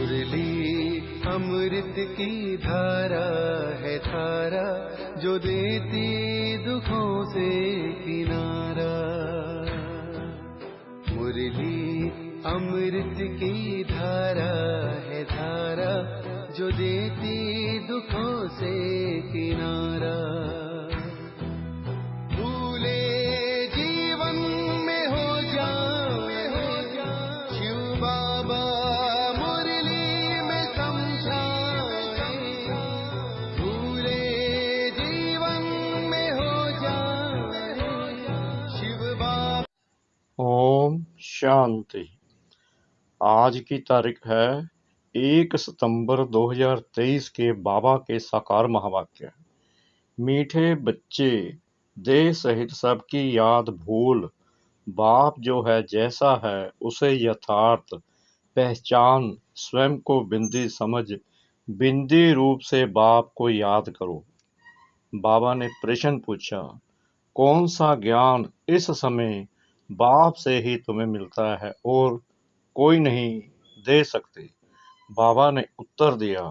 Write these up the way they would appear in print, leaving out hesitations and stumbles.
मुरली अमृत की धारा है धारा, जो देती दुखों से किनारा। मुरली अमृत की धारा है धारा, जो देती दुखों से किनारा। भूले जीवन में हो जाए शिव बाबा मुरली में समझाए। भूले जीवन में हो जाए शिव बाबा। ओम शांति। आज की तारीख है 1 सितंबर 2023 के बाबा के साकार महावाक्य। मीठे बच्चे, देह सहित सबकी याद भूल, बाप जो है जैसा है उसे यथार्थ पहचान, स्वयं को बिंदी समझ, बिंदी रूप से बाप को याद करो। बाबा ने प्रश्न पूछा, कौन सा ज्ञान इस समय बाप से ही तुम्हें मिलता है और कोई नहीं दे सकते? बाबा ने उत्तर दिया,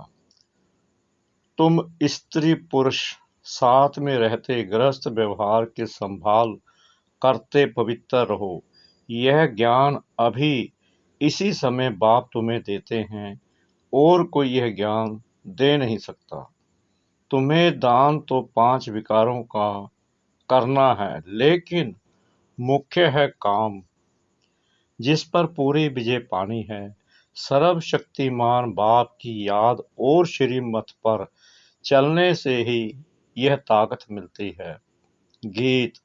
तुम स्त्री पुरुष साथ में रहते गृहस्थ व्यवहार के संभाल करते पवित्र रहो। यह ज्ञान अभी इसी समय बाप तुम्हें देते हैं और कोई यह ज्ञान दे नहीं सकता। तुम्हें दान तो 5 विकारों का करना है, लेकिन मुख्य है काम, जिस पर पूरी विजय पानी है। सर्वशक्तिमान बाप की याद और श्रीमत पर चलने से ही यह ताकत मिलती है। गीत।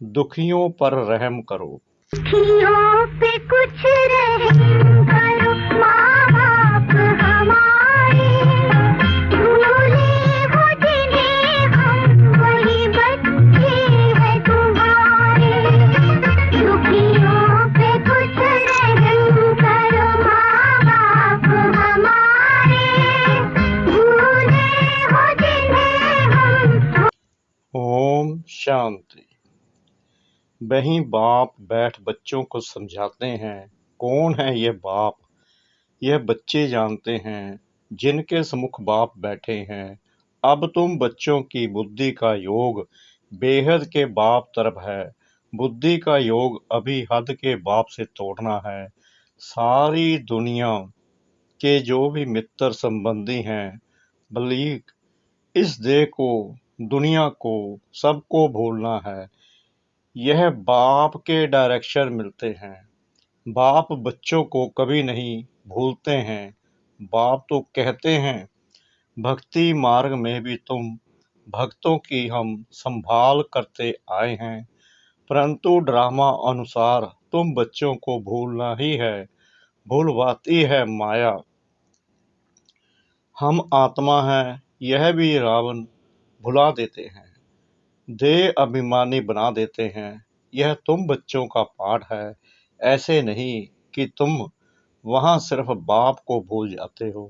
दुखियों पर रहम करो। दुखियों पे कुछ रहम करो, माँ बाप हमारे भूले हो जिन्हें हम, वही बच्चे हैं तुम्हारे। दुखियों पे कुछ रहम करो, माँ बाप हमारे भूले हो जिन्हें हम। ओम शांति। वहीं बाप बैठ बच्चों को समझाते हैं। कौन है यह बाप? यह बच्चे जानते हैं जिनके सम्मुख बाप बैठे हैं। अब तुम बच्चों की बुद्धि का योग बेहद के बाप तरफ है। बुद्धि का योग अभी हद के बाप से तोड़ना है। सारी दुनिया के जो भी मित्र संबंधी हैं, बल्कि इस देह को, दुनिया को, सबको भूलना है। यह बाप के डायरेक्शन मिलते हैं। बाप बच्चों को कभी नहीं भूलते हैं। बाप तो कहते हैं, भक्ति मार्ग में भी तुम भक्तों की हम संभाल करते आए हैं, परंतु ड्रामा अनुसार तुम बच्चों को भूलना ही है। भूलवाती है माया। हम आत्मा हैं, यह भी रावण भुला देते हैं, देह अभिमानी बना देते हैं। यह तुम बच्चों का पाठ है। ऐसे नहीं कि तुम वहां सिर्फ बाप को भूल जाते हो,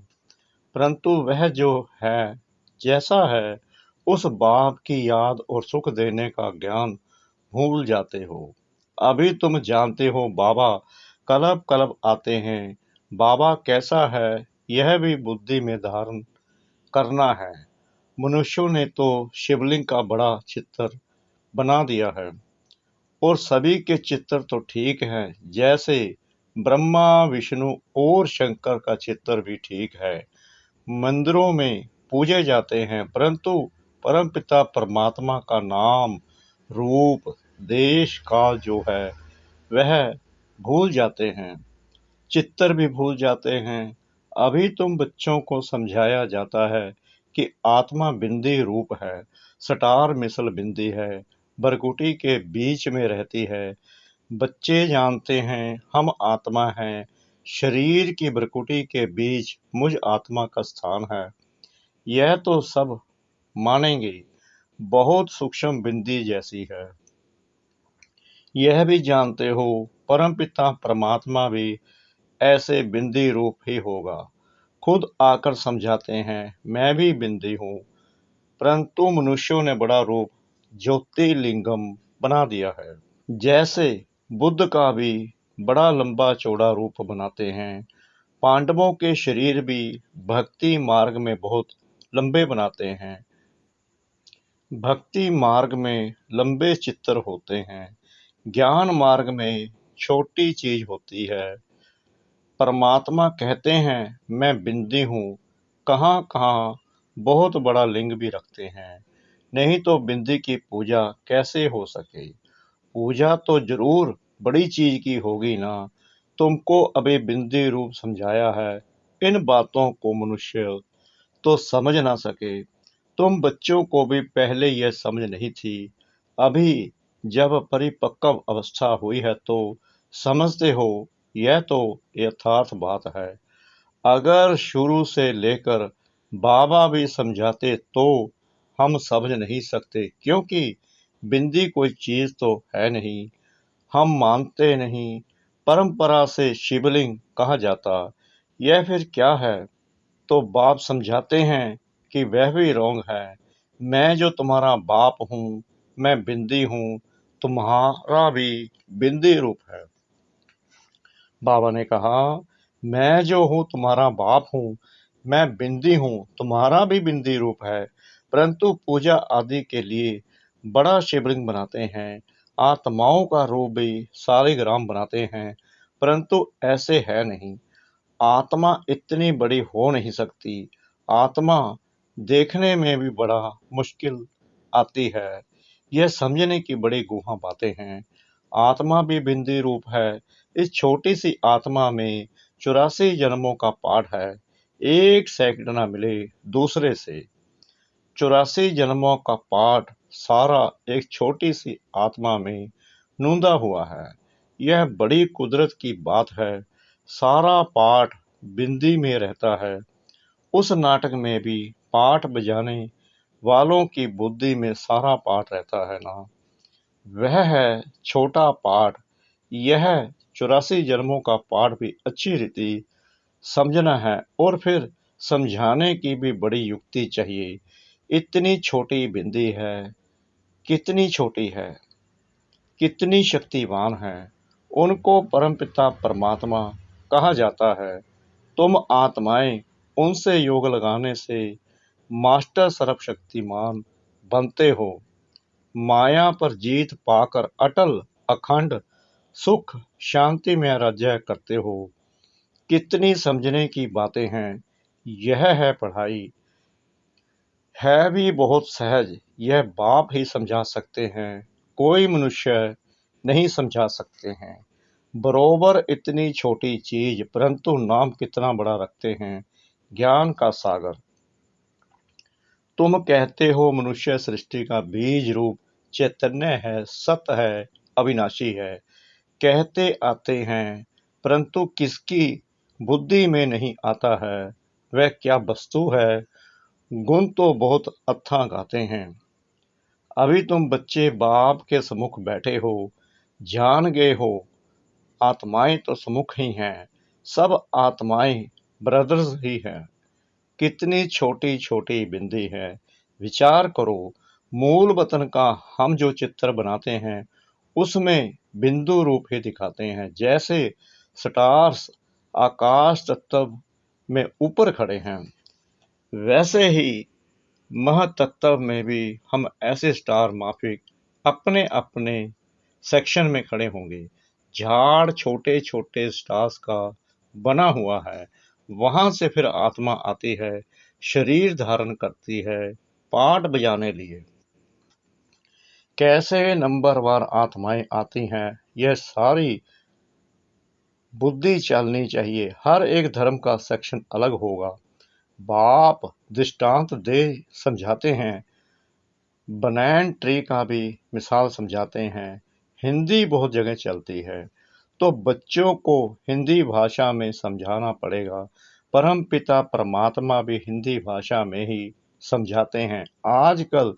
परंतु वह जो है जैसा है उस बाप की याद और सुख देने का ज्ञान भूल जाते हो। अभी तुम जानते हो बाबा कलब कलब आते हैं। बाबा कैसा है यह भी बुद्धि में धारण करना है। मनुष्यों ने तो शिवलिंग का बड़ा चित्र बना दिया है, और सभी के चित्र तो ठीक हैं, जैसे ब्रह्मा, विष्णु और शंकर का चित्र भी ठीक है। मंदिरों में पूजे जाते हैं, परंतु परमपिता परमात्मा का नाम, रूप, देश, काल जो है वह भूल जाते हैं। चित्र भी भूल जाते हैं। अभी तुम बच्चों को समझाया जाता है कि आत्मा बिंदी रूप है, सटार मिसल बिंदी है, बरकुटी के बीच में रहती है। बच्चे जानते हैं हम आत्मा हैं, शरीर की बरकुटी के बीच मुझ आत्मा का स्थान है। यह तो सब मानेंगे, बहुत सूक्ष्म बिंदी जैसी है। यह भी जानते हो परमपिता परमात्मा भी ऐसे बिंदी रूप ही होगा। खुद आकर समझाते हैं, मैं भी बिंदी हूँ, परंतु मनुष्यों ने बड़ा रूप ज्योतिर्लिंगम बना दिया है। जैसे बुद्ध का भी बड़ा लंबा चौड़ा रूप बनाते हैं, पांडवों के शरीर भी भक्ति मार्ग में बहुत लंबे बनाते हैं। भक्ति मार्ग में लंबे चित्र होते हैं, ज्ञान मार्ग में छोटी चीज होती है। परमात्मा कहते हैं मैं बिंदी हूँ, कहाँ कहाँ बहुत बड़ा लिंग भी रखते हैं, नहीं तो बिंदी की पूजा कैसे हो सके। पूजा तो जरूर बड़ी चीज की होगी ना। तुमको अभी बिंदी रूप समझाया है, इन बातों को मनुष्य तो समझ ना सके। तुम बच्चों को भी पहले यह समझ नहीं थी, अभी जब परिपक्व अवस्था हुई है तो समझते हो। यह तो यथार्थ बात है। अगर शुरू से लेकर बाबा भी समझाते तो हम समझ नहीं सकते, क्योंकि बिंदी कोई चीज तो है नहीं, हम मानते नहीं। परंपरा से शिवलिंग कहा जाता, यह फिर क्या है। तो बाप समझाते हैं कि वह भी रोंग है। मैं जो तुम्हारा बाप हूँ, मैं बिंदी हूँ, तुम्हारा भी बिंदी रूप है। बाबा ने कहा, मैं जो हूँ तुम्हारा बाप हूँ, मैं बिंदी हूँ, तुम्हारा भी बिंदी रूप है। परंतु पूजा आदि के लिए बड़ा शिवलिंग बनाते हैं, आत्माओं का रूप भी सालिग्राम बनाते हैं, परंतु ऐसे है नहीं। आत्मा इतनी बड़ी हो नहीं सकती। आत्मा देखने में भी बड़ा मुश्किल आती है। यह समझने की बड़ी गूढ़ बातें हैं। आत्मा भी बिंदी रूप है। इस छोटी सी आत्मा में 84 जन्मों का पाठ है। एक सेकंड ना मिले दूसरे से। 84 जन्मों का पाठ सारा एक छोटी सी आत्मा में नूंदा हुआ है। यह बड़ी कुदरत की बात है। सारा पाठ बिंदी में रहता है। उस नाटक में भी पाठ बजाने वालों की बुद्धि में सारा पाठ रहता है ना। वह है छोटा पाठ। यह 84 जन्मों का पाठ भी अच्छी रीति समझना है, और फिर समझाने की भी बड़ी युक्ति चाहिए। इतनी छोटी बिंदी है, कितनी छोटी है, कितनी शक्तिवान है। उनको परमपिता परमात्मा कहा जाता है। तुम आत्माएं उनसे योग लगाने से मास्टर सर्वशक्तिमान बनते हो। माया पर जीत पाकर अटल अखंड सुख शांति में राज्य करते हो। कितनी समझने की बातें हैं। यह है पढ़ाई, है भी बहुत सहज। यह बाप ही समझा सकते हैं, कोई मनुष्य नहीं समझा सकते हैं। बरोबर इतनी छोटी चीज, परंतु नाम कितना बड़ा रखते हैं, ज्ञान का सागर। तुम कहते हो मनुष्य सृष्टि का बीज रूप चैतन्य है, सत्य है, अविनाशी है। कहते आते हैं, परंतु किसकी बुद्धि में नहीं आता है वह क्या वस्तु है। गुण तो बहुत अथाह गाते हैं। अभी तुम बच्चे बाप के सम्मुख बैठे हो, जान गए हो आत्माएं तो सम्मुख ही हैं। सब आत्माएं ब्रदर्स ही हैं। कितनी छोटी छोटी बिंदी है। विचार करो, मूल वतन का हम जो चित्र बनाते हैं उसमें बिंदु रूप ही दिखाते हैं। जैसे स्टार्स आकाश तत्व में ऊपर खड़े हैं, वैसे ही महतत्व में भी हम ऐसे स्टार माफिक अपने अपने सेक्शन में खड़े होंगे। झाड़ छोटे छोटे स्टार्स का बना हुआ है, वहां से फिर आत्मा आती है, शरीर धारण करती है पाठ बजाने लिए। कैसे नंबरवार आत्माएं आती हैं, यह सारी बुद्धि चलनी चाहिए। हर एक धर्म का सेक्शन अलग होगा। बाप दृष्टांत दे समझाते हैं, बनैन ट्री का भी मिसाल समझाते हैं। हिंदी बहुत जगह चलती है, तो बच्चों को हिंदी भाषा में समझाना पड़ेगा। परम पिता परमात्मा भी हिंदी भाषा में ही समझाते हैं। आजकल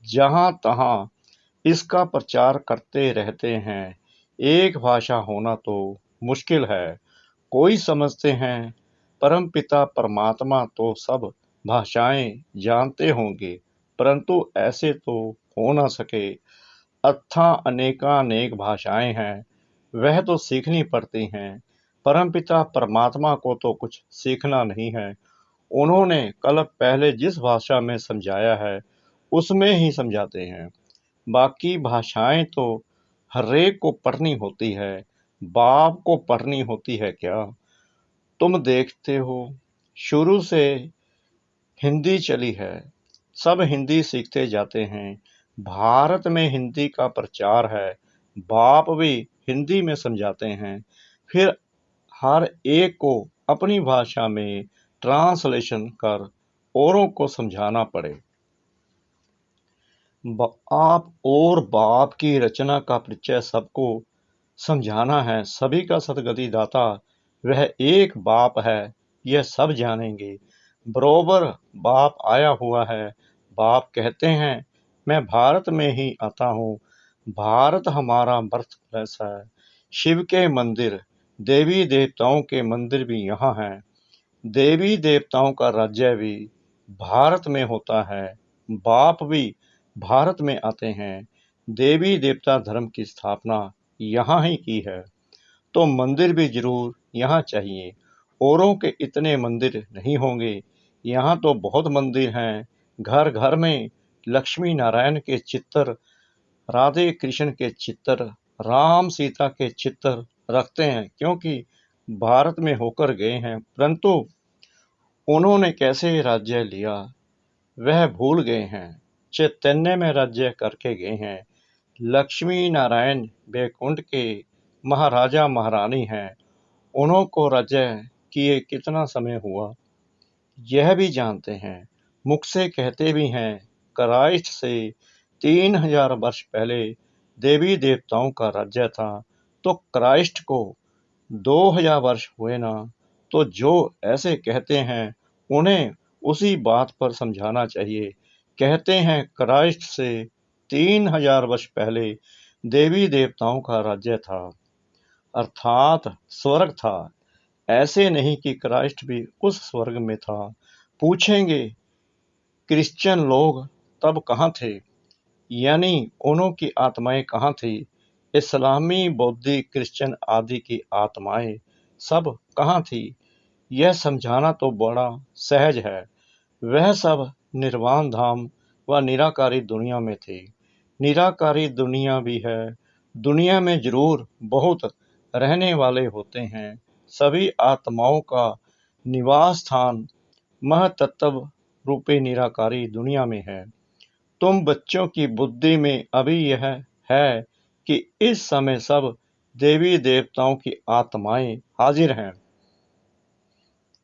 जहाँ तहाँ इसका प्रचार करते रहते हैं। एक भाषा होना तो मुश्किल है। कोई समझते हैं परम पिता परमात्मा तो सब भाषाएं जानते होंगे, परंतु ऐसे तो हो ना सके। अनेकानेक भाषाएं हैं, वह तो सीखनी पड़ती हैं। परमपिता परमात्मा को तो कुछ सीखना नहीं है। उन्होंने कल पहले जिस भाषा में समझाया है उसमें ही समझाते हैं। बाकी भाषाएं तो हरेक को पढ़नी होती है, बाप को पढ़नी होती है क्या? तुम देखते हो शुरू से हिंदी चली है, सब हिंदी सीखते जाते हैं। भारत में हिंदी का प्रचार है, बाप भी हिंदी में समझाते हैं। फिर हर एक को अपनी भाषा में ट्रांसलेशन कर औरों को समझाना पड़े। आप और बाप की रचना का परिचय सबको समझाना है। सभी का सदगति दाता वह एक बाप है, यह सब जानेंगे। बरोबर बाप आया हुआ है। बाप कहते हैं मैं भारत में ही आता हूँ। भारत हमारा बर्थ प्लेस है। शिव के मंदिर, देवी देवताओं के मंदिर भी यहाँ हैं। देवी देवताओं का राज्य भी भारत में होता है। बाप भी भारत में आते हैं। देवी देवता धर्म की स्थापना यहाँ ही की है, तो मंदिर भी जरूर यहाँ चाहिए। औरों के इतने मंदिर नहीं होंगे, यहाँ तो बहुत मंदिर हैं। घर घर में लक्ष्मी नारायण के चित्र, राधे कृष्ण के चित्र, राम सीता के चित्र रखते हैं, क्योंकि भारत में होकर गए हैं। परंतु उन्होंने कैसे राज्य लिया वह भूल गए हैं। चैतन्य में राज्य करके गए हैं। लक्ष्मी नारायण बैकुंठ के महाराजा महारानी हैं। उन्हों को राज्य किए कितना समय हुआ यह भी जानते हैं। मुख से कहते भी हैं क्राइस्ट से 3000 वर्ष पहले देवी देवताओं का राज्य था, तो क्राइस्ट को 2000 वर्ष हुए ना। तो जो ऐसे कहते हैं उन्हें उसी बात पर समझाना चाहिए। कहते हैं क्राइस्ट से 3000 वर्ष पहले देवी देवताओं का राज्य था, अर्थात स्वर्ग था। ऐसे नहीं कि क्राइस्ट भी उस स्वर्ग में था। पूछेंगे क्रिश्चियन लोग तब कहाँ थे, यानी उन्हों की आत्माएं कहाँ थी? इस्लामी, बौद्धिक, क्रिश्चियन आदि की आत्माएं सब कहाँ थी? यह समझाना तो बड़ा सहज है। वह सब निर्वाण धाम व निराकारी दुनिया में थे। निराकारी दुनिया भी है। दुनिया में जरूर बहुत रहने वाले होते हैं। सभी आत्माओं का निवास स्थान महतत्व रूपी निराकारी दुनिया में है। तुम बच्चों की बुद्धि में अभी यह है कि इस समय सब देवी देवताओं की आत्माएं हाजिर हैं।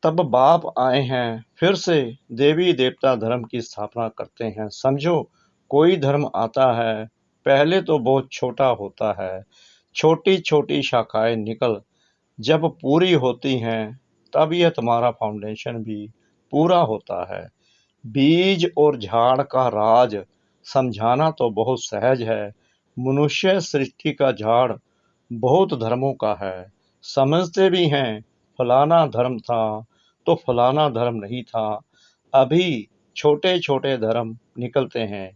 तब बाप आए हैं, फिर से देवी देवता धर्म की स्थापना करते हैं। समझो कोई धर्म आता है, पहले तो बहुत छोटा होता है। छोटी छोटी शाखाएं निकल जब पूरी होती हैं तब यह तुम्हारा फाउंडेशन भी पूरा होता है। बीज और झाड़ का राज समझाना तो बहुत सहज है। मनुष्य सृष्टि का झाड़ बहुत धर्मों का है। समझते भी हैं फलाना धर्म था तो फलाना धर्म नहीं था। अभी छोटे छोटे धर्म निकलते हैं,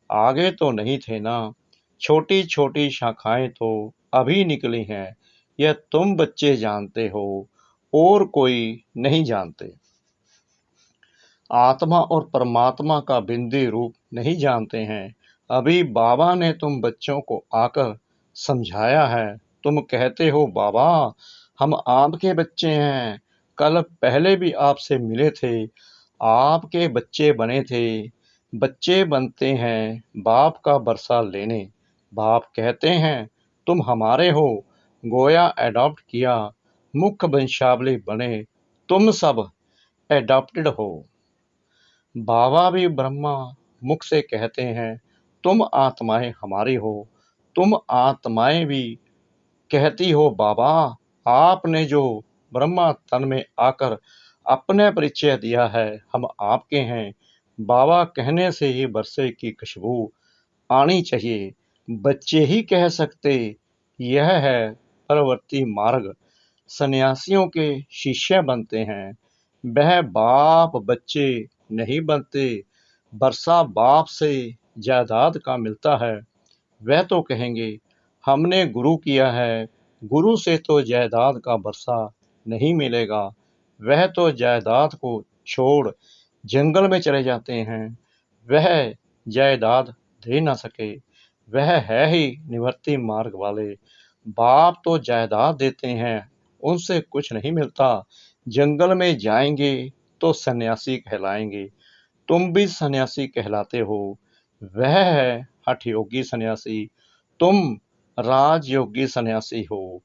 आगे तो नहीं थे ना। छोटी छोटी शाखाएं तो अभी निकली हैं। यह तुम बच्चे जानते हो और कोई नहीं जानते। आत्मा और परमात्मा का बिंदी रूप नहीं जानते हैं। अभी बाबा ने तुम बच्चों को आकर समझाया है। तुम कहते हो बाबा हम आपके बच्चे हैं, कल पहले भी आपसे मिले थे, आपके बच्चे बने थे। बच्चे बनते हैं बाप का बरसा लेने। बाप कहते हैं तुम हमारे हो, गोया एडॉप्ट किया, मुख्य वंशावली बने, तुम सब एडॉप्टेड हो। बाबा भी ब्रह्मा मुख से कहते हैं तुम आत्माएं हमारी हो। तुम आत्माएं भी कहती हो बाबा आपने जो ब्रह्मा तन में आकर अपने परिचय दिया है हम आपके हैं। बाबा कहने से ही बरसे की खुशबू आनी चाहिए। बच्चे ही कह सकते यह है परवर्ती मार्ग। सन्यासियों के शिष्य बनते हैं, वह बाप बच्चे नहीं बनते। बरसा बाप से जायदाद का मिलता है। वह तो कहेंगे हमने गुरु किया है, गुरु से तो जायदाद का बरसा नहीं मिलेगा, वह तो जायदाद को छोड़ जंगल में चले जाते हैं। वह जायदाद दे न सके, वह है ही निवर्ती मार्ग वाले। बाप तो जायदाद देते हैं, उनसे कुछ नहीं मिलता। जंगल में जाएंगे तो सन्यासी कहलाएंगे। तुम भी सन्यासी कहलाते हो। वह है हठ योगी सन्यासी, तुम राजयोगी सन्यासी हो।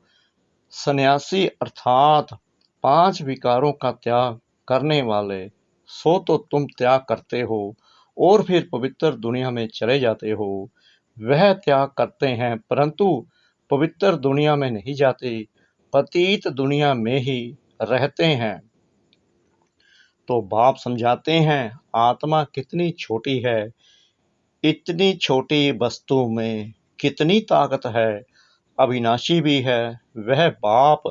सन्यासी अर्थात 5 विकारों का त्याग करने वाले। सो तो तुम त्याग करते हो और फिर पवित्र दुनिया में चले जाते हो। वह त्याग करते हैं परंतु पवित्र दुनिया में नहीं जाते, पतित दुनिया में ही रहते हैं। तो बाप समझाते हैं आत्मा कितनी छोटी है, इतनी छोटी वस्तु में कितनी ताकत है, अविनाशी भी है। वह बाप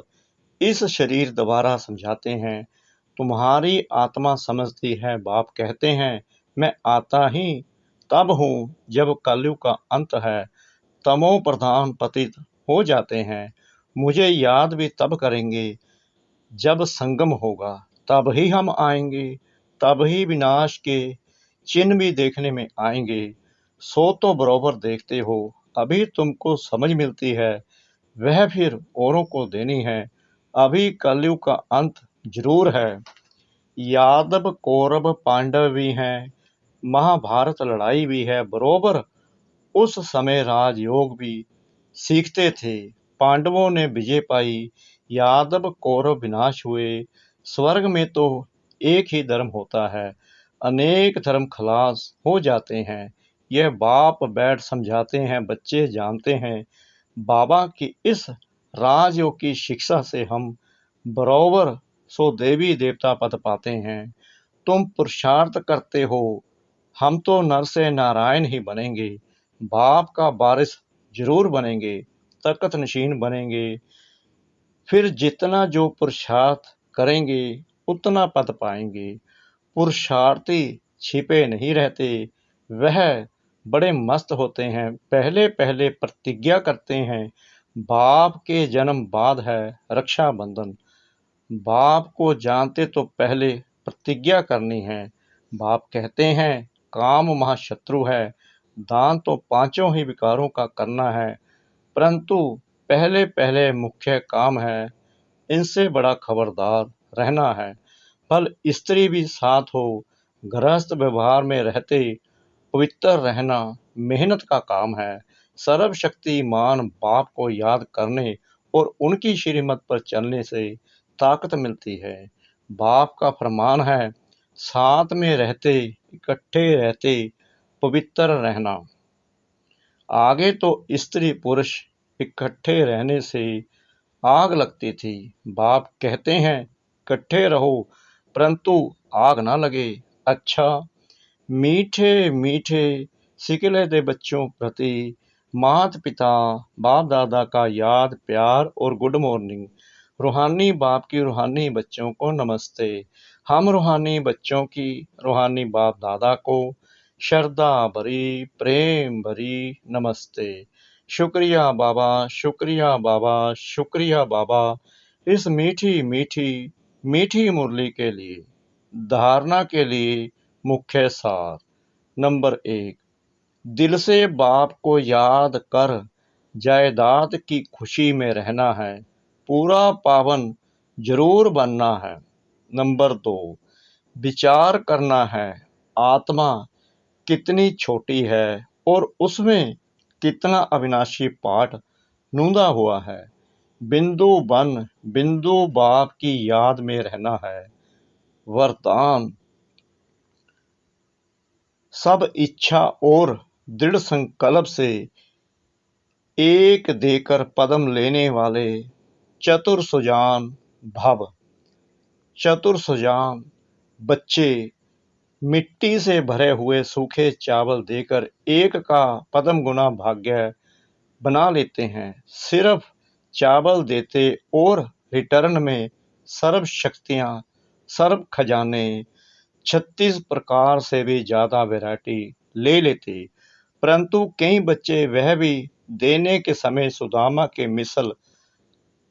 इस शरीर द्वारा समझाते हैं। तुम्हारी आत्मा समझती है। बाप कहते हैं मैं आता ही तब हूँ जब कलयुग का अंत है, तमो प्रधान पतित हो जाते हैं। मुझे याद भी तब करेंगे जब संगम होगा, तब ही हम आएंगे, तब ही विनाश के चिन्ह भी देखने में आएंगे। सो तो बरोबर देखते हो, अभी तुमको समझ मिलती है, वह फिर औरों को देनी है। अभी कलयुग का अंत जरूर है। यादव कौरव पांडव भी हैं, महाभारत लड़ाई भी है, बरोबर उस समय राजयोग भी सीखते थे। पांडवों ने विजय पाई, यादव कौरव विनाश हुए। स्वर्ग में तो एक ही धर्म होता है, अनेक धर्म खलास हो जाते हैं। यह बाप बैठ समझाते हैं, बच्चे जानते हैं। बाबा की इस राजयोग की शिक्षा से हम बरोबर सो देवी देवता पद पाते हैं। तुम पुरुषार्थ करते हो, हम तो नर से नारायण ही बनेंगे। बाप का वारिस जरूर बनेंगे, तख्त नशीन बनेंगे। फिर जितना जो पुरुषार्थ करेंगे उतना पद पाएंगे। पुरुषार्थी छिपे नहीं रहते, वह बड़े मस्त होते हैं। पहले पहले प्रतिज्ञा करते हैं। बाप के जन्म बाद है रक्षा बंधन। बाप को जानते तो पहले प्रतिज्ञा करनी है। बाप कहते हैं काम महाशत्रु है, दान तो 5 ही विकारों का करना है, परंतु पहले पहले मुख्य काम है, इनसे बड़ा खबरदार रहना है। फल स्त्री भी साथ हो, गृहस्थ व्यवहार में रहते पवित्र रहना मेहनत का काम है। सर्वशक्तिमान बाप को याद करने और उनकी श्रीमत पर चलने से ताकत मिलती है। बाप का फरमान है साथ में रहते इकट्ठे रहते पवित्र रहना। आगे तो स्त्री पुरुष इकट्ठे रहने से आग लगती थी। बाप कहते हैं इकट्ठे रहो परंतु आग ना लगे। अच्छा मीठे मीठे सिकले दे बच्चों प्रति माता पिता बाप दादा का याद प्यार और गुड मॉर्निंग। रूहानी बाप की रूहानी बच्चों को नमस्ते। हम रूहानी बच्चों की रूहानी बाप दादा को श्रद्धा भरी प्रेम भरी नमस्ते। शुक्रिया बाबा, शुक्रिया बाबा, शुक्रिया बाबा इस मीठी मीठी मीठी मुरली के लिए। धारणा के लिए मुख्य सार। नंबर 1, दिल से बाप को याद कर जायदाद की खुशी में रहना है, पूरा पावन जरूर बनना है। नंबर 2, विचार करना है आत्मा कितनी छोटी है और उसमें कितना अविनाशी पाठ नूंदा हुआ है। बिंदु बन बिंदु बाप की याद में रहना है। वरदान, सब इच्छा और दृढ़ संकल्प से एक देकर पदम लेने वाले चतुर सुजान भव। चतुर सुजान बच्चे मिट्टी से भरे हुए सूखे चावल देकर एक का पदम गुना भाग्य बना लेते हैं। सिर्फ चावल देते और रिटर्न में सर्व शक्तियां, सर्व खजाने 36 प्रकार से भी ज्यादा वैरायटी ले लेते। परंतु कई बच्चे वह भी देने के समय सुदामा के मिसल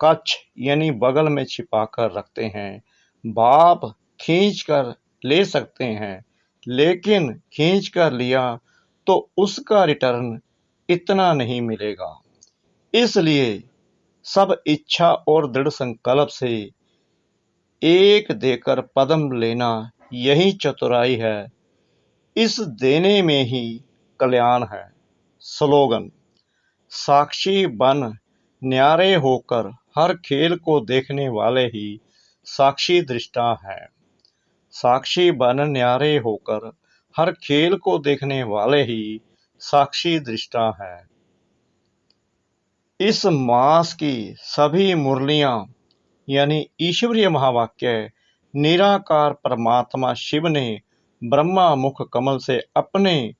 कच्छ यानी बगल में छिपाकर रखते हैं। बाप खींच कर ले सकते हैं, लेकिन खींच कर लिया तो उसका रिटर्न इतना नहीं मिलेगा। इसलिए सब इच्छा और दृढ़ संकल्प से एक देकर पद्म लेना, यही चतुराई है। इस देने में ही कल्याण है। स्लोगन: साक्षी बन न्यारे होकर, हर खेल को देखने वाले ही साक्षी दृष्टा हैं। साक्षी बन न्यारे होकर, हर खेल को देखने वाले ही साक्षी दृष्टा हैं। इस मास की सभी मुरलियां यानी ईश्वरीय महावाक्य निराकार परमात्मा शिव ने ब्रह्मा मुख कमल से अपने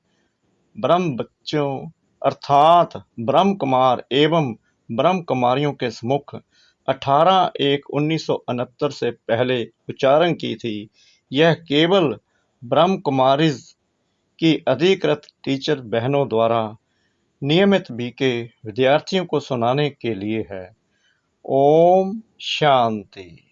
ब्रह्म बच्चों अर्थात ब्रह्म कुमार एवं ब्रह्म कुमारियों के सम्मुख 18/1/1969 से पहले उच्चारण की थी। यह केवल ब्रह्म कुमारीज की अधिकृत टीचर बहनों द्वारा नियमित बीके विद्यार्थियों को सुनाने के लिए है। ओम शांति।